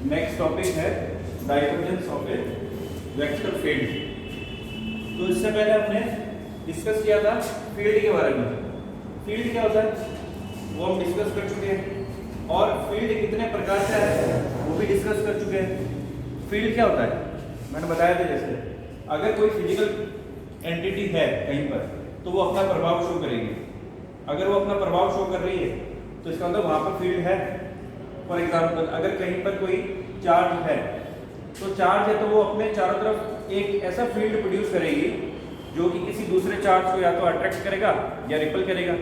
Next topic है divergence of A vector field. तो इससे पहले हमने डिस्कस किया था फील्ड के बारे में। फील्ड क्या होता है वो हम डिस्कस कर चुके हैं, और फील्ड कितने प्रकार का है वो भी डिस्कस कर चुके हैं। फील्ड क्या होता है मैंने बताया था, जैसे अगर कोई फिजिकल एंटिटी है कहीं पर तो वो अपना प्रभाव शो करेगी। अगर वो अपना प्रभाव शो कर रही है तो इसका मतलब वहाँ पर फील्ड है। फॉर एग्जाम्पल अगर कहीं पर कोई चार्ज है तो चार्ज है तो वो अपने चारों तरफ एक ऐसा फील्ड प्रोड्यूस करेगी जो कि किसी दूसरे चार्ज को या तो अट्रैक्ट करेगा या रिपल करेगा।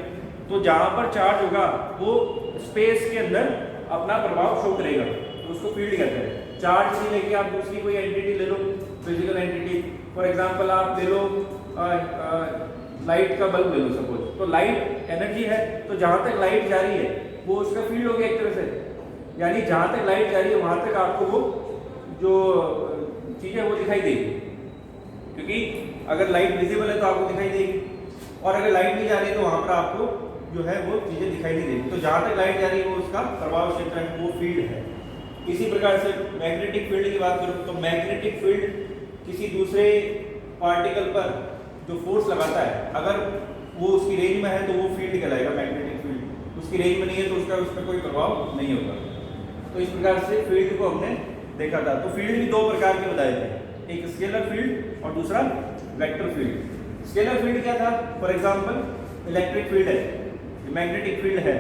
तो जहाँ पर चार्ज होगा वो स्पेस के अंदर अपना प्रभाव शो करेगा, तो उसको फील्ड कहते हैं। चार्ज से लेके आप दूसरी कोई एंटिटी ले लो, फिजिकल एंटिटी, फॉर एग्जाम्पल आप ले लो लाइट का बल्ब ले लो सपोज। तो लाइट एनर्जी है, तो जहाँ तक लाइट जा रही है वो उसका फील्ड हो गया एक तरह से। यानी जहाँ तक लाइट जा रही है वहाँ तक आपको वो जो चीज़ है वो दिखाई देगी, क्योंकि अगर लाइट विजिबल है तो आपको दिखाई देगी, और अगर लाइट नहीं जा रही है तो वहाँ पर आपको जो है वो चीज़ें दिखाई नहीं देगी। तो जहाँ तक लाइट जा रही है वो उसका प्रभाव क्षेत्र है, वो फील्ड है। इसी प्रकार से मैग्नेटिक फील्ड की बात करूँ तो मैग्नेटिक फील्ड किसी दूसरे पार्टिकल पर जो फोर्स लगाता है, अगर वो उसकी रेंज में है तो वो फील्ड कहलाएगा मैग्नेटिक फील्ड। उसकी रेंज में नहीं है तो उसका उस पर कोई प्रभाव नहीं होगा। तो इस प्रकार से फील्ड को हमने देखा था। तो फील्ड भी दो प्रकार के बताए थे, एक स्केलर फील्ड और दूसरा वेक्टर फील्ड। स्केलर फील्ड क्या था, फॉर एग्जांपल इलेक्ट्रिक फील्ड है, मैग्नेटिक फील्ड है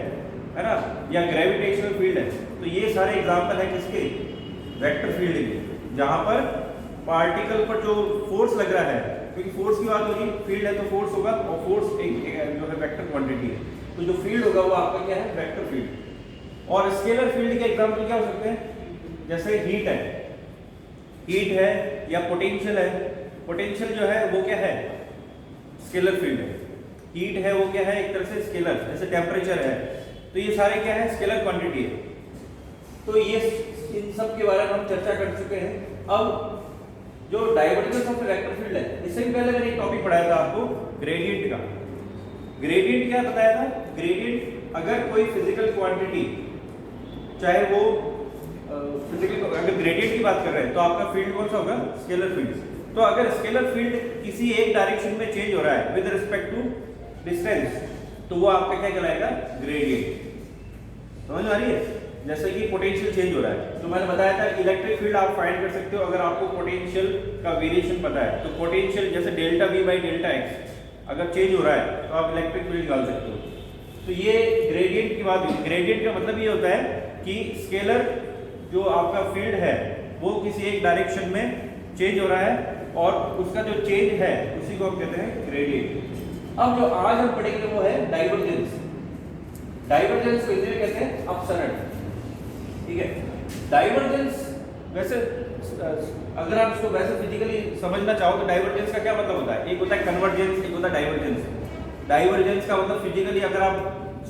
ना, या ग्रेविटेशनल फील्ड है। तो ये सारे एग्जांपल है किसके, वेक्टर फील्ड के, जहां पर पार्टिकल पर जो फोर्स लग रहा है, क्योंकि फोर्स की बात होगी, फील्ड है तो फोर्स होगा, और फोर्स एक जो है वेक्टर क्वांटिटी है, तो जो फील्ड होगा वो आपका क्या है, वेक्टर फील्ड। और स्केलर फील्ड के एग्जांपल क्या हो सकते हैं, जैसे हीट है या पोटेंशियल है। पोटेंशियल जो है वो क्या है, स्केलर फील्ड है। हीट है वो क्या है, एक तरह से स्केलर, जैसे टेम्परेचर है। तो ये सारे क्या है, स्केलर क्वांटिटी है। तो ये इन सब के बारे में हम चर्चा कर चुके हैं। अब जो डाइवर्जेंस ऑफ वेक्टर फील्ड है, इससे भी पहले मैंने एक टॉपिक पढ़ाया था आपको ग्रेडियंट का। ग्रेडियंट क्या बताया था, ग्रेडियंट अगर कोई फिजिकल क्वांटिटी, चाहे वो फिजिकल, अगर ग्रेडियंट की बात कर रहे हैं तो आपका फील्ड कौन सा होगा, स्केलर फील्ड। तो अगर स्केलर फील्ड किसी एक डायरेक्शन में चेंज हो रहा है विद रिस्पेक्ट टू डिस्टेंस, तो वो आपका क्या कहलाएगा, ग्रेडियंट। समझ आ रही है, जैसे कि पोटेंशियल चेंज हो रहा है, तो मैंने बताया था इलेक्ट्रिक फील्ड आप फाइंड कर सकते हो अगर आपको पोटेंशियल का वेरिएशन पता है। तो पोटेंशियल जैसे delta V by delta x अगर चेंज हो रहा है तो आप इलेक्ट्रिक फील्ड निकाल सकते हो। तो ये ग्रेडियंट की बात हुई। ग्रेडियंट का मतलब ये होता है कि स्केलर जो आपका फील्ड है वो किसी एक डायरेक्शन में चेंज हो रहा है, और उसका जो चेंज है उसी को हम कहते हैं ग्रेडियंट। अब जो आज हम पढ़ेंगे वो है डाइवर्जेंस। डाइवर्जेंस को हिंदी में कहते हैं अपसरण, ठीक है। डाइवर्जेंस वैसे अगर आप इसको वैसे फिजिकली समझना चाहो तो डाइवर्जेंस का क्या मतलब होता है, एक होता है कन्वर्जेंस, एक होता है डाइवर्जेंस। डाइवर्जेंस का मतलब फिजिकली अगर आप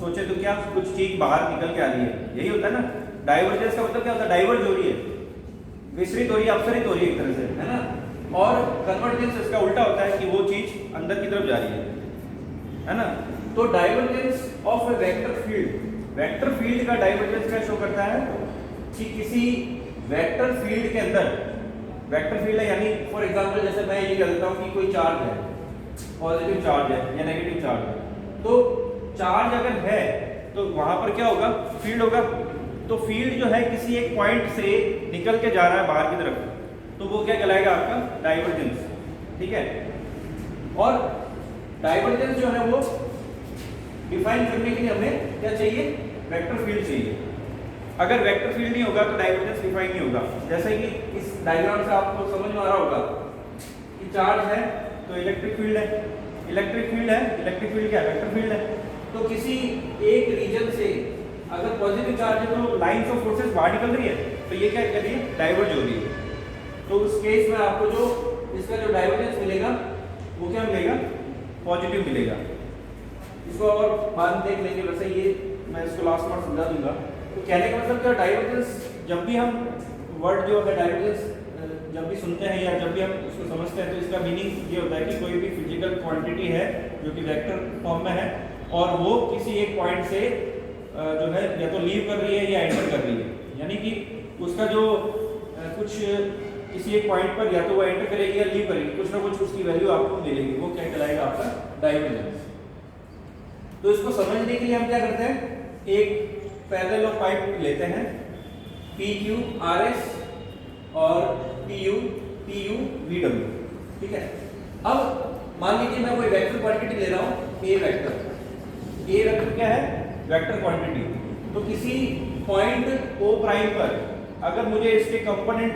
सोचे तो क्या, कुछ चीज बाहर निकल के आ रही है, यही होता है ना। डाइवर्जेंस का मतलब क्या होता है, डाइवर्ज हो रही है, विचलित हो रही है, अपसरित हो रही है एक तरह से, है ना। और कन्वर्जेंस इसका उल्टा होता है कि वो चीज अंदर की तरफ जा रही है ना। तो divergence of A vector field, vector field का डाइवर्जेंस क्या शो करता है कि किसी वेक्टर फील्ड के अंदर, वेक्टर फील्ड है यानी फॉर एग्जांपल जैसे मैं ये कह देता हूं कि कोई चार्ज है, पॉजिटिव चार्ज है या नेगेटिव चार्ज है। तो चार्ज अगर है तो वहां पर क्या होगा, फील्ड होगा। तो फील्ड जो है किसी एक पॉइंट से निकल के जा रहा है बाहर की तरफ, तो वो क्या कहलाएगा, आपका डाइवर्जेंस, ठीक है। और डाइवर्जेंस जो है वो डिफाइन करने के लिए हमें क्या चाहिए, वेक्टर फील्ड चाहिए। अगर वेक्टर फील्ड नहीं होगा तो डाइवर्जेंस डिफाइन नहीं होगा। जैसे कि इस डायग्राम से आपको समझ में आ रहा होगा कि चार्ज है तो इलेक्ट्रिक फील्ड है, इलेक्ट्रिक फील्ड है, इलेक्ट्रिक फील्ड क्या है, वेक्टर फील्ड है। तो किसी एक रीजन से अगर पॉजिटिव चार्ज है तो लाइंस ऑफ फोर्सेस बाहर निकल रही है, तो ये क्या कर रही है, डाइवर्ज हो रही है। तो उस केस में आपको जो इसका जो डाइवर्जेंस मिलेगा वो क्या मिलेगा, पॉजिटिव मिलेगा। इसको और बाद में देख लेंगे, वैसे ये मैं इसको लास्ट में समझा दूंगा। तो कहने का मतलब क्या, डाइवर्जेंस जब भी हम वर्ड जो है डाइवर्जेंस जब भी सुनते हैं या जब भी हम उसको समझते हैं तो इसका मीनिंग ये होता है कि कोई भी फिजिकल क्वांटिटी है जो कि वेक्टर फॉर्म में है और वो किसी एक पॉइंट से जो है या तो लीव कर रही है या एंटर कर रही है, यानी कि उसका जो कुछ किसी एक पॉइंट पर या तो वो एंटर करेगी या लीव करेगी, कुछ ना कुछ उसकी वैल्यू आपको मिलेगी, वो क्या कहलाएगा आपका डाइवर्जेंस। तो इसको समझने के लिए हम क्या करते हैं, एक पैरेलल ऑफ पाइप लेते हैं PQRS और PU VW, ठीक है। अब मान लीजिए मैं कोई वेक्टर क्वांटिटी ले रहा हूं, A वेक्टर क्या है, वेक्टर क्वांटिटी। तो किसी पॉइंट O प्राइम पर अगर मुझे इसके कंपोनेंट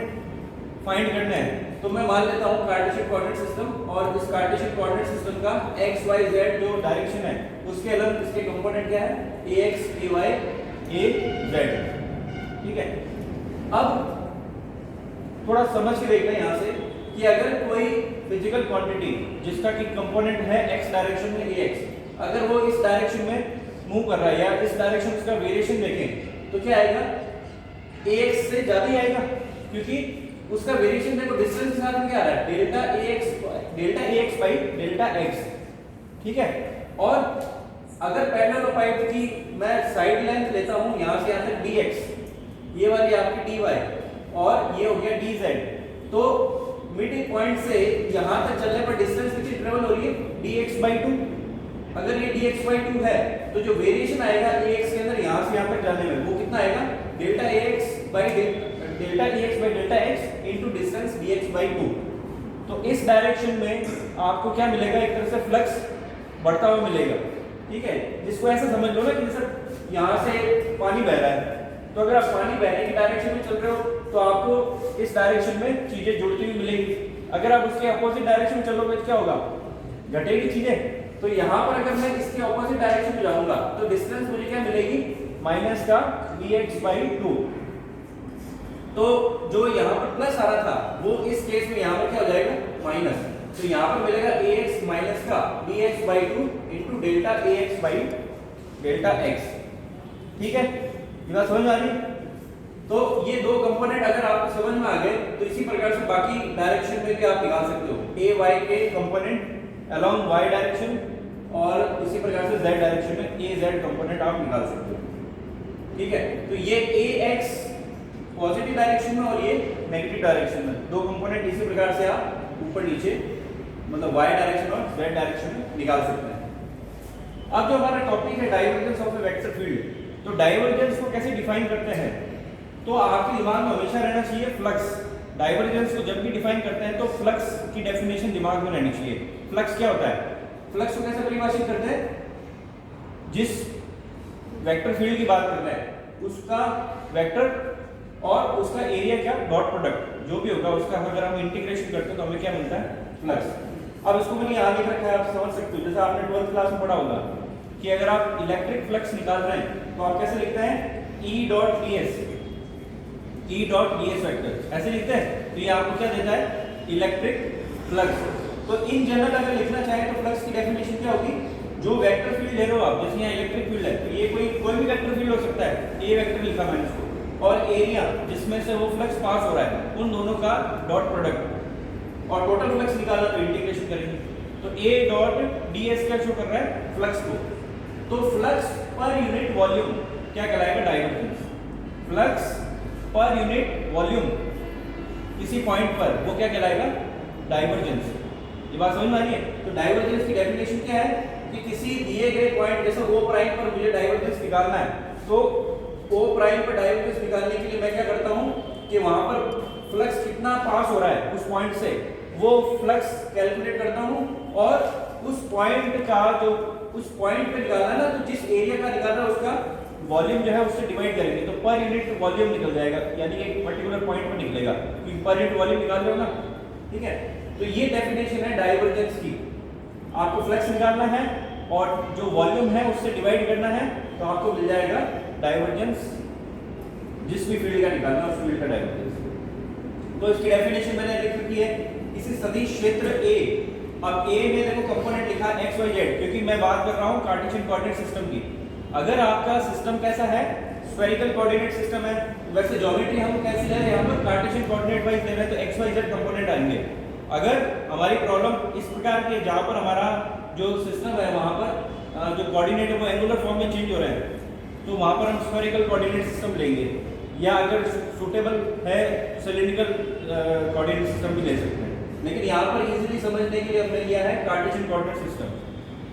फाइंड करना है तो मैं मान लेता हूं कार्टेशियन कोऑर्डिनेट सिस्टम, और इस कार्टेशियन कोऑर्डिनेट सिस्टम का x y z जो डायरेक्शन है उसके अलग इसके कंपोनेंट क्या है, ax ay az, ठीक है। अब थोड़ा समझ के देखना है यहां से कि अगर कोई फिजिकल क्वांटिटी जिसका कि कंपोनेंट है x डायरेक्शन में ax, अगर वो इस डायरेक्शन में मूव कर रहा है या इस डायरेक्शन में उसका वेरिएशन देखें तो क्या आएगा, ax से ज्यादा ही आएगा, क्योंकि उसका वेरिएशन देखो डिस्टेंस के साथ में क्या आ रहा है, delta ax by delta x, ठीक है। और अगर पैरेलल ऑफ पाइप की मैं साइड लेंथ लेता हूं यहां से यहां तक dx, ये वाली आपकी dy और ये हो गया dz, तो मिड पॉइंट से यहां तक चलने पर डिस्टेंस कितनी ट्रेवल हो रही है, dx/2। अगर ये dx/2 है तो जो वेरिएशन आएगा ax के अंदर यहां से यहां तक जाने में वो कितना आएगा, delta ax by delta x into distance dx/2। तो इस डायरेक्शन में आपको क्या मिलेगा, एक तरह से फ्लक्स बढ़ता हुआ मिलेगा, ठीक है। जिसको ऐसा समझ लो ना कि जैसे यहां से पानी बह रहा है, तो अगर आप पानी बहने की डायरेक्शन में चल रहे हो तो आपको इस डायरेक्शन में चीजें जुड़ती हुई मिलेंगी। अगर आप उसके अपोजिट डायरेक्शन में चलोगे तो क्या होगा, घटेगी चीजें। तो यहाँ पर अगर मैं इसके अपोजिट डायरेक्शन में जाऊंगा तो डिस्टेंस मुझे क्या मिलेगी, माइनस का dx/2। तो जो यहाँ पर प्लस आ रहा था वो इस केस में यहाँ पर क्या हो जाएगा, माइनस। तो यहाँ पर मिलेगा ax माइनस का dx/2 into delta ax by delta x, ठीक है। ये बात समझ में आ रही है। तो ये दो कंपोनेंट अगर आपको समझ में आ गए तो इसी प्रकार से बाकी डायरेक्शन में भी आप निकाल सकते हो, a y के कंपोनेंट अलोंग y डायरेक्शन, और इसी प्रकार से z डायरेक्शन में a z कंपोनेंट आप निकाल सकते हो, ठीक है। तो ये ax पॉजिटिव डायरेक्शन में और ये नेगेटिव डायरेक्शन में, दो कंपोनेंट इसी प्रकार से आप ऊपर नीचे मतलब y डायरेक्शन और z डायरेक्शन में निकाल सकते हैं। अब जो हमारा टॉपिक है divergence of A vector field, तो डाइवर्जेंस को कैसे डिफाइन करते हैं, तो आपके दिमाग में हमेशा रहना चाहिए फ्लक्स। डाइवर्जेंस को जब भी डिफाइन करते हैं तो फ्लक्स की डेफिनेशन दिमाग में रहनी चाहिए। फ्लक्स क्या होता है, फ्लक्स को कैसे परिभाषित करते हैं, जिस वेक्टर फील्ड की बात कर रहे हैं उसका वेक्टर और उसका एरिया क्या, डॉट प्रोडक्ट जो भी होगा उसका अगर हम इंटीग्रेशन करते हैं तो हमें क्या मिलता है, फ्लक्स। अब इसको मैंने यहाँ लिख रखा है, आप समझ सकते हो, जैसे आपने 12th क्लास में पढ़ा होगा कि अगर आप इलेक्ट्रिक फ्लक्स निकाल रहे हैं तो आप कैसे लिखते हैं, E.ds वेक्टर ऐसे लिखते हैं। तो ये आपको क्या देता है, इलेक्ट्रिक फ्लक्स। तो इन जनरल अगर लिखना चाहे तो फ्लक्स की डेफिनेशन क्या होगी, जो वेक्टर फील्ड ले रहे हो आप, जैसे यहाँ इलेक्ट्रिक फील्ड है तो ये कोई भी वेक्टर फील्ड हो सकता है, ए वेक्टर लिखा मैंने इसको, और एरिया जिसमें से वो फ्लक्स पास हो रहा है उन दोनों का डॉट प्रोडक्ट, और टोटल फ्लक्स निकालना तो इंटीग्रेशन करेंगे। तो A.ds क्या शो कर रहा है, फ्लक्स को। तो फ्लक्स पर यूनिट वॉल्यूम क्या कहलाएगा, divergence. Flux per unit volume किसी पॉइंट पर वो क्या कहलाएगा, डाइवर्जेंस। ये बात समझ में आ रही है। तो डाइवर्जेंस की डेफिनेशन क्या है कि किसी दिए गए पॉइंट जैसे O प्राइम पर मुझे डाइवर्जेंस निकालना है, तो O प्राइम पर डाइवर्जेंस निकालने के लिए मैं क्या करता हूं कि वहां पर फ्लक्स कितना पास हो रहा है उस पॉइंट से, वो फ्लक्स कैलकुलेट करता हूं, और उस पॉइंट का जो उस पॉइंट पे निकालना है ना, तो जिस एरिया का निकालना है उसका वॉल्यूम जो है उससे डिवाइड करेंगे तो पर यूनिट वॉल्यूम निकल जाएगा, यानी एक पर्टिकुलर पॉइंट पर निकलेगा क्योंकि पर यूनिट वॉल्यूम निकाल रहे हो ना, ठीक है। तो ये डेफिनेशन है डाइवर्जेंस की। आपको फ्लक्स निकालना है और जो वॉल्यूम है उससे डिवाइड करना है तो आपको मिल जाएगा डाइवर्जेंस, जिस भी फील्ड का निकालना है उस फील्ड का डाइवर्जेंस। तो इसकी डेफिनेशन मैंने लिख रखी है, किसी सदिश क्षेत्र A, अब A में देखो कंपोनेंट लिखा है x y z, क्योंकि मैं बात कर रहा हूं कार्टेशियन कोऑर्डिनेट सिस्टम की। अगर आपका सिस्टम कैसा है, स्फेरिकल कोऑर्डिनेट सिस्टम है, वैसे ज्योमेट्री हम कैसी ले रहे हैं, हम कार्टेशियन कोऑर्डिनेट वाइज ले रहे हैं तो x y z कंपोनेंट आएंगे। अगर हमारी प्रॉब्लम इस प्रकार की जहां पर हमारा जो सिस्टम है वहां पर जो कोऑर्डिनेट है वो एंगुलर फॉर्म में चेंज हो रहे हैं, तो वहां पर हम स्फेरिकल कोऑर्डिनेट सिस्टम लेंगे। या अगर सूटेबल है सिलिंड्रिकल कोऑर्डिनेट सिस्टम भी ले सकते हैं, लेकिन यहाँ पर इजीली समझने के लिए हमने लिया है कार्टेशियन कोऑर्डिनेट सिस्टम।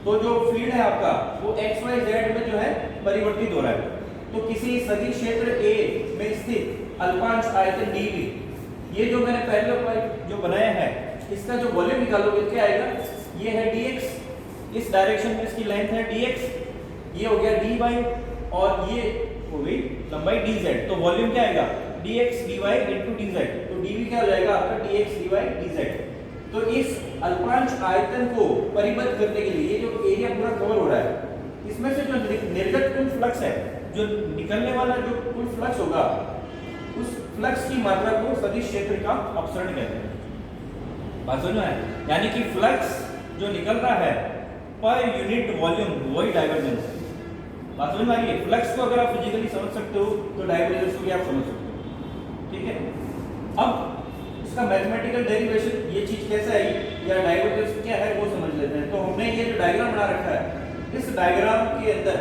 तो जो फील्ड है आपका वो एक्स वाई जेड में जो है परिवर्तित हो रहा है। तो किसी सदिश क्षेत्र ए में स्थित अल्पांश आयतन dv, ये जो मैंने पहले उपाय जो बनाया है इसका जो वॉल्यूम निकालोगे क्या आएगा, ये है dx, इस डायरेक्शन में इसकी लेंथ है dx, ये हो गया dy और ये हो गई लंबाई dz। तो वॉल्यूम क्या आएगा dx dy dz। तो dv क्या हो जाएगा आपका dx dy dz। तो इस अल्पांश आयतन को परिबद्ध करने के लिए ये जो एरिया पूरा कवर हो रहा है, इसमें से जो निर्गत कुल फ्लक्स है, जो निकलने वाला जो कुल फ्लक्स होगा, उस फ्लक्स की मात्रा को सदिश क्षेत्र का अपसरण कहते हैं। बात समझ में आया? यानी कि फ्लक्स जो निकल रहा है पर यूनिट वॉल्यूम वही डाइवर्जेंस। बात समझ में आ रही है? फ्लक्स को अगर आप फिजिकली समझ सकते हो तो डाइवर्जेंस को भी आप समझ सकते हो। ठीक है, अब इसका मैथमेटिकल डेरिवेशन ये चीज कैसे आई या डाइवर्जेंस क्या है वो समझ लेते हैं। तो हमने ये जो डायग्राम बना रखा है, इस डायग्राम के अंदर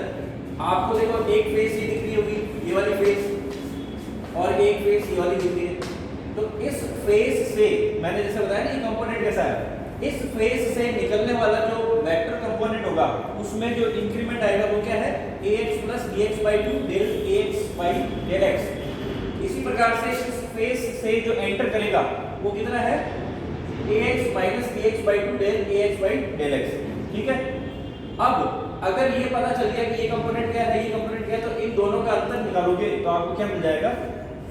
आपको देखो एक फेस ये दिख रही होगी, ये वाली फेस, और एक फेस ये वाली दिख रही है। तो इस फेस से मैंने जैसे बताया ना ये कंपोनेंट कैसा है, इस फेस से निकलने वाला जो वेक्टर कंपोनेंट होगा उसमें जो इंक्रीमेंट आएगा वो क्या है ax + dx/2 del ax del x। इसी प्रकार से इस फेस से जो एंटर करेगा वो कितना है ax - dx/2 del ax del x। ठीक है, अब अगर ये पता चल गया कि ये कंपोनेंट क्या है, ये कंपोनेंट क्या है, तो इन दोनों का अंतर निकालोगे तो आपको क्या मिल जाएगा,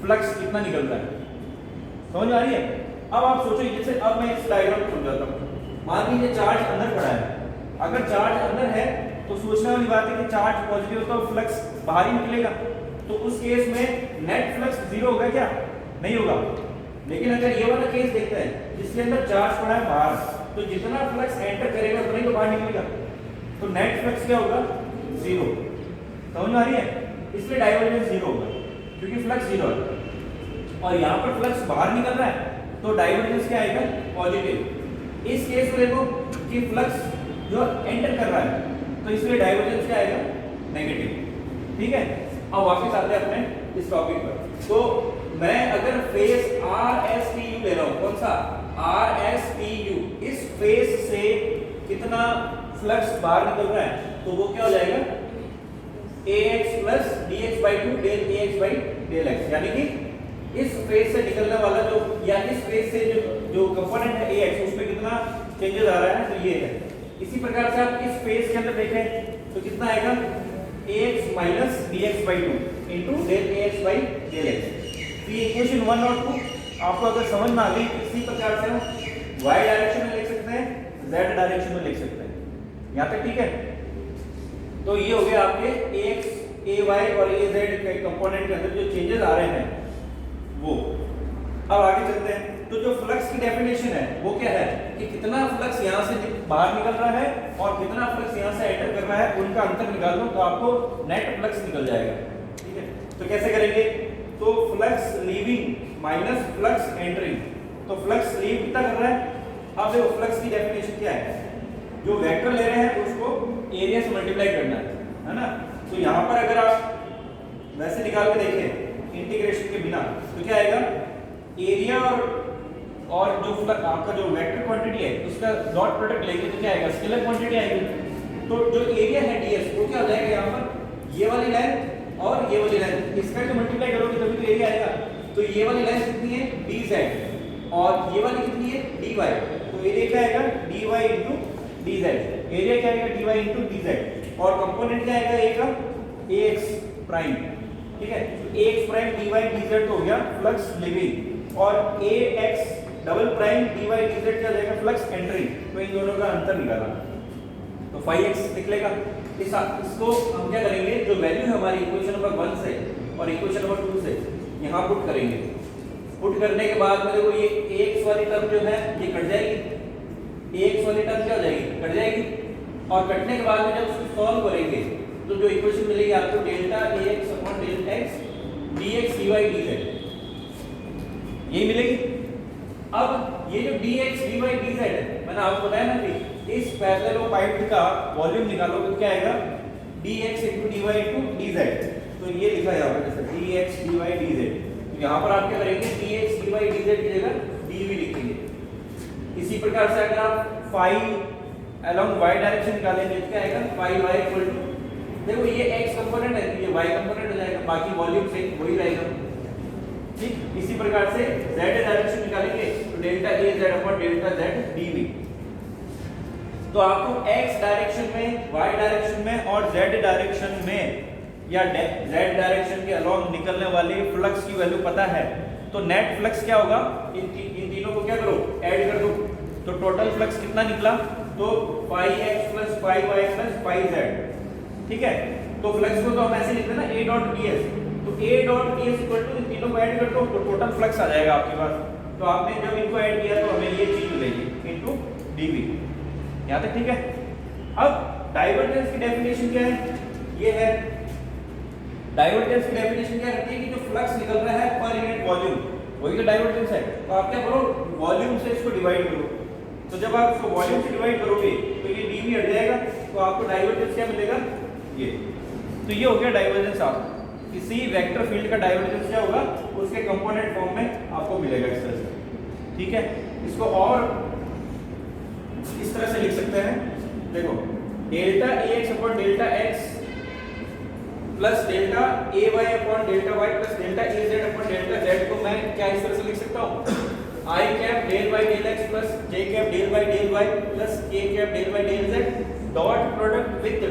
फ्लक्स कितना निकल रहा है। समझ आ रही है? अब आप सोचो, जैसे अब मैं इस डायग्राम को समझाता हूँ। मान लीजिए चार्ज अंदर पड़ा है, अगर चार्ज अंदर है तो सोचने वाली बात है कि चार्ज पॉजिटिव होगा तो फ्लक्स बाहर ही निकलेगा। तो उस केस में नेट फ्लक्स जीरो होगा क्या? नहीं होगा। लेकिन अगर ये वाला केस देखते हैं जिसके अंदर चार्ज पड़ा है बाहर, तो जितना फ्लक्स एंटर करेगा उतना ही तो बाहर निकलेगा। तो नेट फ्लक्स क्या होगा? जीरो। समझ में आ रही है? इसलिए डाइवर्जेंस जीरो होगा क्योंकि फ्लक्स जीरो है। और यहाँ पर फ्लक्स बाहर निकल रहा है तो डाइवर्जेंस क्या आएगा? पॉजिटिव। इस केस में देखो कि फ्लक्स जो एंटर कर रहा है तो इसलिए डाइवर्जेंस क्या आएगा? नेगेटिव। ठीक है, अब वापस आते हैं अपने इस टॉपिक पर। तो मैं अगर फेस RSTU ले रहा हूँ, कौन सा RSTU, इस फेस से कितना फ्लक्स बाहर निकल रहा है तो वो क्या हो जाएगा ax + dx/2 del ax del x। यानी कि इस फेस से निकलने वाला जो या इस फेस से जो कंपोनेंट है ax उसमें कितना चेंजेस आ रहा है तो ये है। इसी प्रकार से आप इस फेस के अंदर देखें तो कितना आएगा ax - dx/2 del ax del x। तो ये इक्वेशन 1 और 2 आपको अगर समझ में आ गई, इसी प्रकार से हम y डायरेक्शन में लिख सकते हैं, z डायरेक्शन में लिख सकते हैं। यहाँ तक ठीक है? तो ये हो गया आपके ax, ay और az के कंपोनेंट के अंदर जो चेंजेस आ रहे हैं वो। अब आगे चलते हैं। तो जो फ्लक्स की डेफिनेशन है वो क्या है कि कितना फ्लक्स यहाँ से बाहर निकल रहा है और कितना फ्लक्स यहाँ से एंटर कर रहा है, उनका अंतर निकाल लो तो आपको नेट फ्लक्स निकल जाएगा। ठीक है, तो कैसे करेंगे? तो flux leaving minus flux entering. तो फ्लक्स लीव कितना कर रहा है? अब देखो फ्लक्स की डेफिनेशन क्या है, जो वेक्टर ले रहे हैं उसको एरिया से मल्टीप्लाई करना है ना। तो यहाँ पर अगर आप वैसे निकाल के देखें इंटीग्रेशन के बिना तो क्या आएगा, एरिया और जो आपका जो वेक्टर क्वांटिटी है उसका डॉट प्रोडक्ट लेंगे तो क्या आएगा, स्केलर क्वांटिटी आएगी। तो जो एरिया है ds वो क्या हो जाएगा, यहाँ पर ये वाली लाइन और ये वाली लाइन, इसका जो मल्टीप्लाई करोगे तभी तो एरिया आएगा। तो ये वाली लाइन कितनी है dz और ये वाली कितनी है dy। तो एरिया क्या आएगा dy * dz। एरिया क्या आएगा dy * dz और कंपोनेंट क्या आएगा a का ax प्राइम। ठीक है, तो ax प्राइम dy dz तो हो गया फ्लक्स लीविंग और ax double prime dy dz क्या जाएगा फ्लक्स एंट्री। तो इन दोनों का अंतर निकाला तो phi x निकलेगा। इसको हम क्या करेंगे, जो वैल्यू है हमारी इक्वेशन नंबर 1 से और इक्वेशन नंबर 2 से यहाँ पुट करेंगे। पुट करने के बाद में देखो ये ax वाली टर्म जो है ये कट जाएगी, ax वाली टर्म क्या हो जाएगी, कट जाएगी। और कटने के बाद में जब उसको सॉल्व करेंगे तो जो इक्वेशन मिलेगी आपको delta ax/डेल्टा x dx dy dz यही मिलेगी। अब ये जो dx dy dz है, मैंने आपको बताया ना कि इस पैरेललोपाइड का वॉल्यूम निकालो तो क्या आएगा dx * dy * dz। तो ये लिखा है यहाँ पर जैसे dx dy dz, तो यहाँ पर आप क्या करेंगे dx dy dz की जगह dv लिखेंगे। इसी प्रकार से अगर आप फाई अलोंग y डायरेक्शन निकालेंगे तो क्या आएगा फाई y इक्वल टू, देखो ये x कंपोनेंट है ये y कंपोनेंट हो जाएगा, बाकी वॉल्यूम से वही रहेगा। ठीक इसी प्रकार से z डायरेक्शन निकालेंगे तो delta a z upon delta z dv। तो आपको x डायरेक्शन में, y डायरेक्शन में और z डायरेक्शन में या z डायरेक्शन के अलोंग निकलने वाले फ्लक्स की वैल्यू पता है, तो नेट फ्लक्स क्या होगा, इन तीनों को क्या करो ऐड कर दो, तो टोटल फ्लक्स कितना निकला, तो पाई x plus pi y plus pi z। ठीक है, तो फ्लक्स को तो हम ऐसे लिखते हैं ना a डॉट ds, तो a dot ds equal to इन तीनों को ऐड कर दो तो टोटल फ्लक्स आ जाएगा आपके पास। तो आपने जब इनको ऐड किया तो हमें ये चीज मिलेगी इनटू dv। यहाँ तक ठीक है। अब डाइवर्जेंस की डेफिनेशन क्या है, ये है डाइवर्जेंस की डेफिनेशन क्या रहती है कि जो फ्लक्स निकल रहा है पर यूनिट वॉल्यूम, वही तो डाइवर्जेंस है। तो आप क्या करो वॉल्यूम से इसको डिवाइड करो, तो जब आप इसको वॉल्यूम से डिवाइड करोगे तो ये dv हट जाएगा, तो आपको डाइवर्जेंस क्या मिलेगा ये। तो ये हो गया डाइवर्जेंस। आप किसी वेक्टर फील्ड का डाइवर्जेंस क्या होगा, उसके कंपोनेंट फॉर्म में आपको मिलेगा इस तरह से। ठीक है, इसको और इस तरह से लिख सकते हैं, देखो delta ax upon delta x plus delta ay upon delta y plus delta az upon delta z को मैं क्या इस तरह से लिख सकता हूँ, i cap del y del x plus j cap del y del y plus k cap del y del z dot product with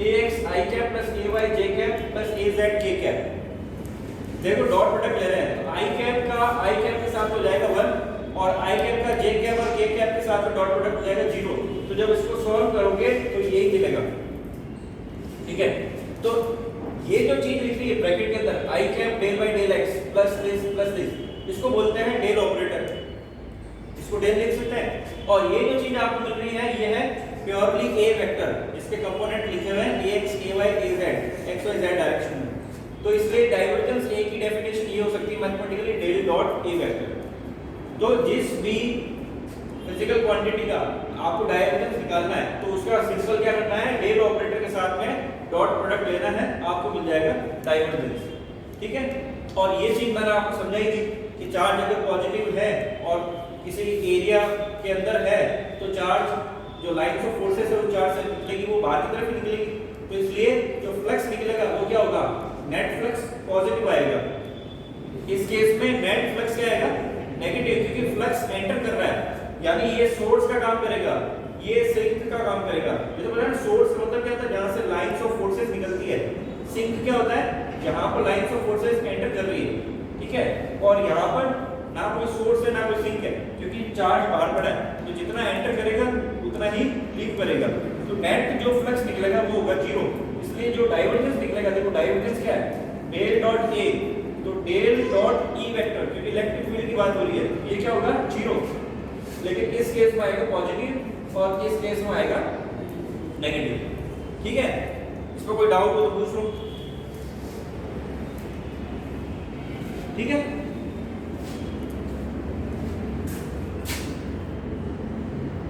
ax i cap plus ay j cap plus az k cap. देखो dot product ले रहे हैं तो i cap का i cap के साथ हो जाएगा 1 और i कैप का j कैप और k कैप के साथ डॉट प्रोडक्ट हो जाएगा 0। तो जब इसको सॉल्व करोगे तो यही मिलेगा। ठीक है, तो ये जो चीज लिख रही है ब्रैकेट के अंदर i cap del by del x plus this, इसको बोलते हैं डेल ऑपरेटर, इसको डेल लिख सकते हैं। और ये जो चीज आपको मिल रही है ये है प्योरली a वेक्टर, जिसके कंपोनेंट लिखे हुए हैं ax ay az x y z direction में। तो इसलिए डाइवर्जेंस a की डेफिनेशन ये हो सकती है mathematically del dot a vector. तो जिस भी फिजिकल क्वांटिटी का आपको डाइवर्जेंस निकालना है तो उसका सिंपल क्या करना है, डेल ऑपरेटर के साथ में डॉट प्रोडक्ट लेना है, आपको मिल जाएगा डाइवर्जेंस। ठीक है, और ये चीज मैंने आपको समझाई थी कि चार्ज अगर पॉजिटिव है और किसी एरिया के अंदर है तो चार्ज जो लाइन्स ऑफ फोर्सेस है वो चार्ज से निकलेगी, वो बाहर की तरफ निकलेगी। तो इसलिए जो फ्लक्स निकलेगा वो क्या होगा, नेट फ्लक्स पॉजिटिव आएगा। इस केस में नेट फ्लक्स क्या आएगा, नेगेटिव, क्योंकि फ्लक्स एंटर कर रहा है, यानी ये सोर्स का काम करेगा, ये सिंक का काम करेगा। ये तो पता है सोर्स मतलब क्या होता है, जहां से लाइंस ऑफ फोर्सेस निकलती है। सिंक क्या होता है, जहां पर लाइंस ऑफ फोर्सेस एंटर कर रही है। ठीक है, और यहां पर ना कोई सोर्स है ना कोई सिंक है, क्योंकि चार्ज बाहर पड़ा है, तो जितना एंटर करेगा उतना ही लीव करेगा। तो नेट जो फ्लक्स निकलेगा वो होगा 0। इसलिए जो डाइवर्जेंस निकलेगा, देखो डाइवर्जेंस क्या है, डेल डॉट ए, तो डेल डॉट ई वेक्टर, क्योंकि इलेक्ट्रिक फील्ड की बात हो रही है, ये क्या होगा 0। लेकिन इस केस में आएगा पॉजिटिव और इस केस में आएगा नेगेटिव। ठीक है, इस पर कोई डाउट हो तो पूछ लो। ठीक है।